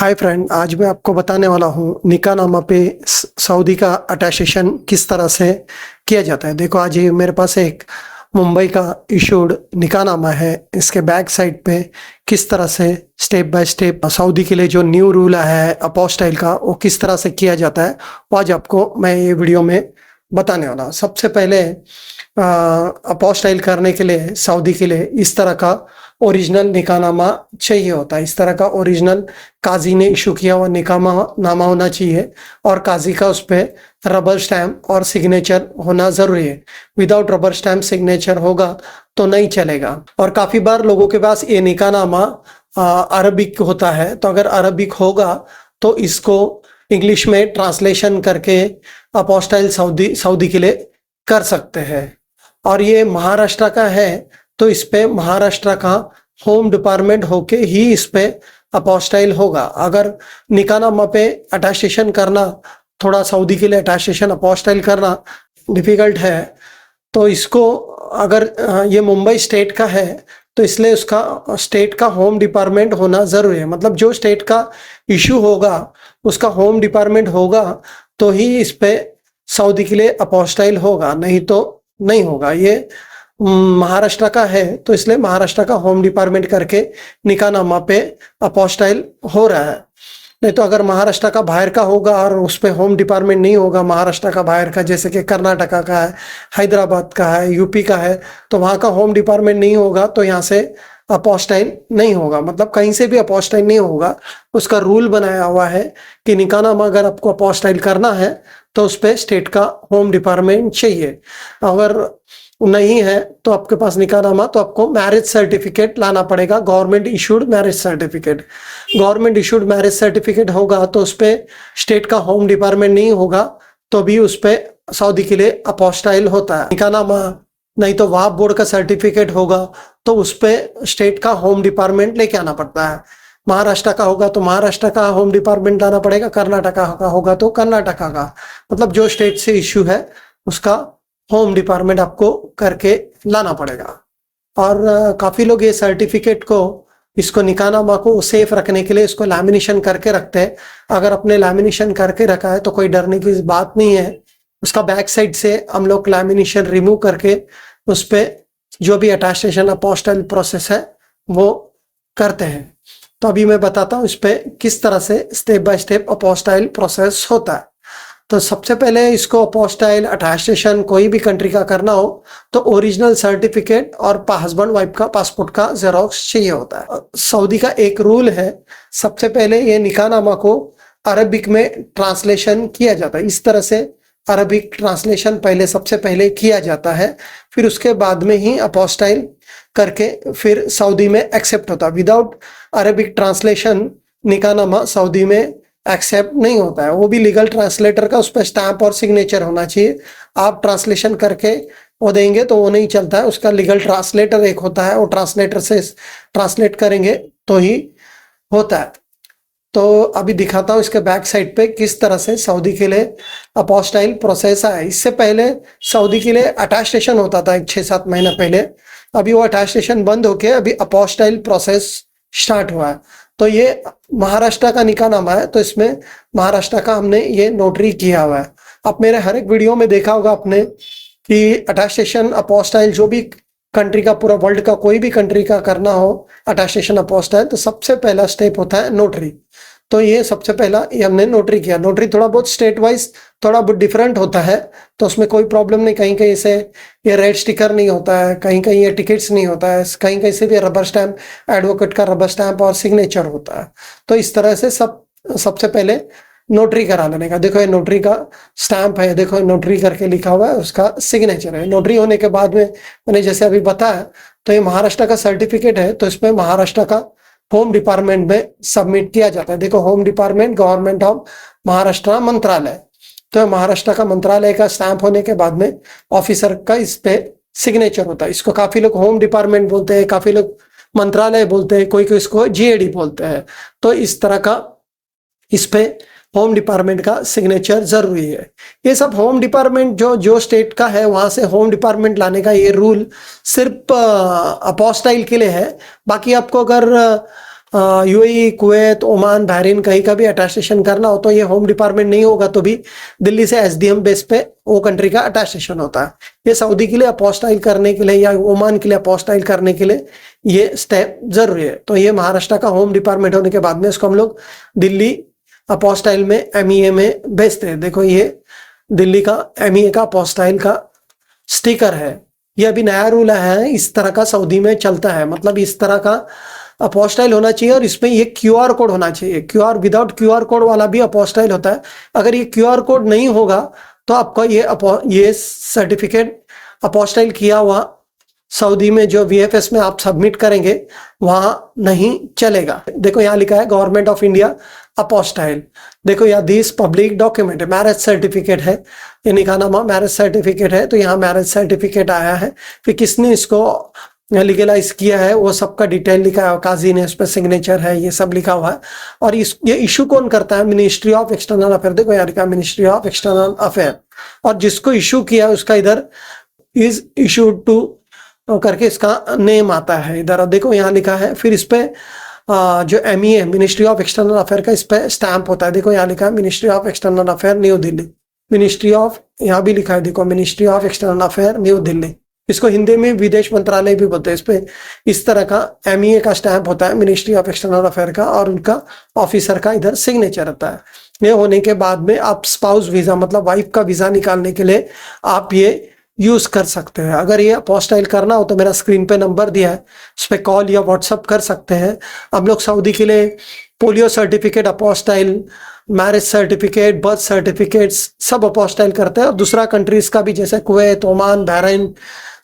Hi friend, आज मैं आपको बताने वाला हूँ निकाहनामा पे सऊदी का अटैस्टेशन किस तरह से किया जाता है। देखो, आज ये मेरे पास एक मुंबई का इशूड निकाहनामा है। इसके बैक साइड पे किस तरह से स्टेप बाय स्टेप सऊदी के लिए जो न्यू रूल है अपोस्टाइल का, वो किस तरह से किया जाता है, वो आज आपको मैं ये वीडियो में बताने वाला हूँ। सबसे पहले अपोस्टाइल करने के लिए सऊदी के लिए इस तरह का ओरिजिनल निकाहनामा चाहिए होता है। इस तरह का ओरिजिनल काजी ने इशू किया हुआ निकाहनामा होना चाहिए और काजी का उस पर रबर स्टैम्प और सिग्नेचर होना जरूरी है। विदाउट रबर स्टैम्प सिग्नेचर होगा तो नहीं चलेगा। और काफी बार लोगों के पास ये निकाहनामा अरबिक होता है, तो अगर अरबिक होगा तो इसको इंग्लिश में ट्रांसलेशन करके अपोस्टाइल सऊदी के लिए कर सकते हैं। और ये महाराष्ट्र का है तो इस पे महाराष्ट्र का होम डिपार्टमेंट होके ही इस पे अपोस्टाइल होगा। अगर निकाहनामा पे अटैस्टेशन करना, थोड़ा सऊदी के लिए अटैस्टेशन अपोस्टाइल करना डिफिकल्ट है, तो इसको अगर ये मुंबई स्टेट का है तो इसलिए उसका स्टेट का होम डिपार्टमेंट होना जरूरी है। मतलब जो स्टेट का इशू होगा उसका होम डिपार्टमेंट होगा तो ही इस पे सऊदी के लिए अपोस्टाइल होगा, नहीं तो नहीं होगा। ये महाराष्ट्र का है तो इसलिए महाराष्ट्र का होम डिपार्टमेंट करके निकाहनामा पे अपोस्टाइल हो रहा है। नहीं तो अगर महाराष्ट्र का बाहर का होगा और उस पे होम डिपार्टमेंट नहीं होगा, महाराष्ट्र का बाहर का जैसे कि कर्नाटका का है, हैदराबाद का है, यूपी का है, तो वहाँ का होम डिपार्टमेंट नहीं होगा तो यहाँ से अपोस्टाइल नहीं होगा। मतलब कहीं से भी अपोस्टाइल नहीं होगा। उसका रूल बनाया हुआ है कि निकाहनामा अगर आपको अपोस्टाइल करना है तो उस पर स्टेट का होम डिपार्टमेंट चाहिए। अगर नहीं है तो आपके पास निकाहनामा, तो आपको मैरिज सर्टिफिकेट लाना पड़ेगा, government issued marriage certificate. Government issued marriage certificate होगा तो उस पर स्टेट का होम डिपार्टमेंट नहीं होगा तो भी उस पर सऊदी के लिए अपोस्टाइल होता है निकाहनामा। नहीं तो वक्फ बोर्ड का सर्टिफिकेट होगा तो उस पर स्टेट का होम डिपार्टमेंट लेके आना पड़ता है। महाराष्ट्र का होगा तो महाराष्ट्र का होम डिपार्टमेंट लाना पड़ेगा, कर्नाटका का होगा तो कर्नाटका का। मतलब जो स्टेट से इश्यू है उसका होम डिपार्टमेंट आपको करके लाना पड़ेगा। और काफी लोग ये सर्टिफिकेट को, इसको निकाहनामा को सेफ रखने के लिए इसको लैमिनेशन करके रखते हैं। अगर आपने लैमिनेशन करके रखा है तो कोई डरने की बात नहीं है। उसका बैक साइड से हम लोग लैमिनेशन रिमूव करके उस पर जो भी अटैस्टेशन अपोस्टाइल प्रोसेस है वो करते हैं। तो अभी मैं बताता हूँ इस पे किस तरह से step by step apostille process होता है। तो सबसे पहले इसको अपोस्टाइल अटैस्टेशन कोई भी कंट्री का करना हो तो ओरिजिनल सर्टिफिकेट और हस्बैंड वाइफ का पासपोर्ट का जेरोक्स चाहिए होता है। सऊदी का एक रूल है, सबसे पहले ये निकाहनामा को अरबिक में ट्रांसलेशन किया जाता है। इस तरह से अरबिक ट्रांसलेशन पहले सबसे पहले किया जाता है, फिर उसके बाद में ही अपोस्टाइल करके फिर सऊदी में एक्सेप्ट होता है। विदाउट अरबिक ट्रांसलेशन निकाहनामा सऊदी में एक्सेप्ट नहीं होता है। वो भी लीगल ट्रांसलेटर का उस पर स्टैम्प और सिग्नेचर होना चाहिए। आप ट्रांसलेशन करके वो देंगे तो वो नहीं चलता है। उसका लीगल ट्रांसलेटर एक होता है, वो ट्रांसलेटर से ट्रांसलेट करेंगे तो ही होता है। तो अभी दिखाता हूँ इसके बैक साइड पे किस तरह से सऊदी के लिए अपोस्टाइल प्रोसेस है। इससे पहले सऊदी के लिए अटैस्टेशन होता था 6-7 महीना पहले। अभी वो अटैस्टेशन बंद होके अभी अपोस्टाइल प्रोसेस स्टार्ट हुआ है। तो ये महाराष्ट्र का निकाहनामा है तो इसमें महाराष्ट्र का हमने ये नोटरी किया हुआ है। अब मेरे हर एक वीडियो में देखा होगा आपने कि अटैस्टेशन अपोस्टाइल जो भी कंट्री का, पूरा वर्ल्ड का कोई भी कंट्री का करना हो अटैस्टेशन अपोस्टाइल, तो सबसे पहला स्टेप होता है नोटरी। तो ये सबसे पहला ये हमने नोटरी किया। नोटरी थोड़ा बहुत स्टेट वाइज थोड़ा बहुत डिफरेंट होता है तो उसमें कोई प्रॉब्लम नहीं। कहीं कहीं से ये रेड स्टिकर नहीं होता है, कहीं कहीं ये टिकट्स नहीं होता है, कहीं कहीं से भी रबर स्टैम्प, एडवोकेट का रबर स्टैम्प और सिग्नेचर होता है। तो इस तरह से सबसे पहले नोटरी करा लेने का। देखो ये नोटरी का स्टैम्प है, देखो नोटरी करके लिखा हुआ है, उसका सिग्नेचर है। नोटरी होने के बाद में मैंने जैसे अभी बताया तो ये महाराष्ट्र का सर्टिफिकेट है तो इसमें महाराष्ट्र का होम डिपार्टमेंट में सबमिट किया जाता है। देखो home department, government of Maharashtra मंत्रालय, तो महाराष्ट्र का मंत्रालय का स्टैंप होने के बाद में ऑफिसर का इस पे सिग्नेचर होता है। इसको काफी लोग होम डिपार्टमेंट बोलते हैं, काफी लोग मंत्रालय बोलते हैं, कोई कोई इसको जीएडी बोलते हैं। तो इस तरह का इस पे होम डिपार्टमेंट का सिग्नेचर जरूरी है। ये सब होम डिपार्टमेंट जो स्टेट का है वहां से होम डिपार्टमेंट लाने का ये रूल सिर्फ अपोस्टाइल के लिए है। बाकी आपको अगर यूएई, कुवैत, ओमान, बहरीन कहीं का भी अटेस्टेशन करना हो तो ये होम डिपार्टमेंट नहीं होगा तो भी दिल्ली से एसडीएम बेस पे वो कंट्री का अटेस्टेशन होता है। ये सऊदी के लिए अपोस्टाइल करने के लिए या ओमान के लिए अपोस्टाइल करने के लिए ये स्टेप जरूरी है। तो ये महाराष्ट्र का होम डिपार्टमेंट होने के बाद में इसको हम लोग दिल्ली अपोस्टाइल में एमईए में भेजते हैं। देखो ये दिल्ली का एमईए का अपोस्टाइल का स्टिकर है। ये अभी नया रूल है, इस तरह का सऊदी में चलता है, मतलब इस तरह का अपोस्टाइल होना चाहिए और इसमें ये क्यूआर कोड होना चाहिए। क्यूआर विदाउट क्यूआर कोड वाला भी अपोस्टाइल होता है। अगर ये क्यूआर कोड नहीं होगा तो आपका ये सर्टिफिकेट अपोस्टाइल किया हुआ सऊदी में जो वीएफएस में आप सबमिट करेंगे वहां नहीं चलेगा। देखो यहाँ लिखा है गवर्नमेंट ऑफ इंडिया अपोस्टाइल। देखो यहाँ दिस पब्लिक डॉक्यूमेंट है, मैरिज सर्टिफिकेट है, ये निकाहनामा मैरिज सर्टिफिकेट है। तो यहाँ मैरिज सर्टिफिकेट आया है, फिर किसने इसको लीगलाइज किया है वो सबका डिटेल लिखा है, काजी ने इस पर सिग्नेचर है, ये सब लिखा हुआ है। और ये इशू कौन करता है? Ministry of external affair. देखो यहाँ लिखा है मिनिस्ट्री ऑफ एक्सटर्नल अफेयर, और जिसको इशू किया उसका इधर इज इशूड टू करके इसका नेम आता है इधर। और देखो यहाँ लिखा है, फिर इस पे जो MEA ministry of external affair का इस पे स्टैंप होता है। देखो यहाँ लिखा है ministry of external affair new Delhi, ministry of, यहाँ भी लिखा है देखो ministry of external affair new Delhi. इसको हिंदी में विदेश मंत्रालय भी बोलते हैं। इस पे इस तरह का एमईए का स्टैंप होता है मिनिस्ट्री ऑफ एक्सटर्नल अफेयर का, और उनका ऑफिसर का इधर सिग्नेचर रहता है। ये होने के बाद में आप स्पाउस वीजा मतलब वाइफ का वीजा निकालने के लिए आप ये यूज कर सकते हैं। अगर ये अपोस्टाइल करना हो तो मेरा स्क्रीन पे नंबर दिया है, उस पर कॉल या व्हाट्सअप कर सकते हैं। हम लोग सऊदी के लिए polio certificate apostille, marriage certificate, birth certificates सब अपोस्टाइल करते हैं। और दूसरा कंट्रीज का भी जैसे कुवैत, ओमान, बहरीन,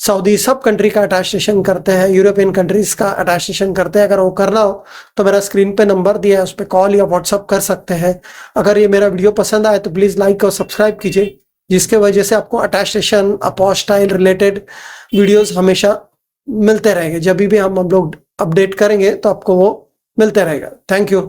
सऊदी सब कंट्री का अटेस्टेशन करते हैं, यूरोपियन कंट्रीज का अटेस्टेशन करते हैं। अगर वो करना हो तो मेरा स्क्रीन पे नंबर दिया है, उस पर कॉल या व्हाट्सअप कर सकते हैं। अगर ये मेरा वीडियो पसंद आए तो प्लीज़ लाइक और सब्सक्राइब कीजिए, जिसके वजह से आपको अटेस्टेशन अपोस्टाइल रिलेटेड वीडियोस हमेशा मिलते रहेंगे। जब भी हम लोग अपडेट करेंगे तो आपको वो मिलते रहेगा। Thank you.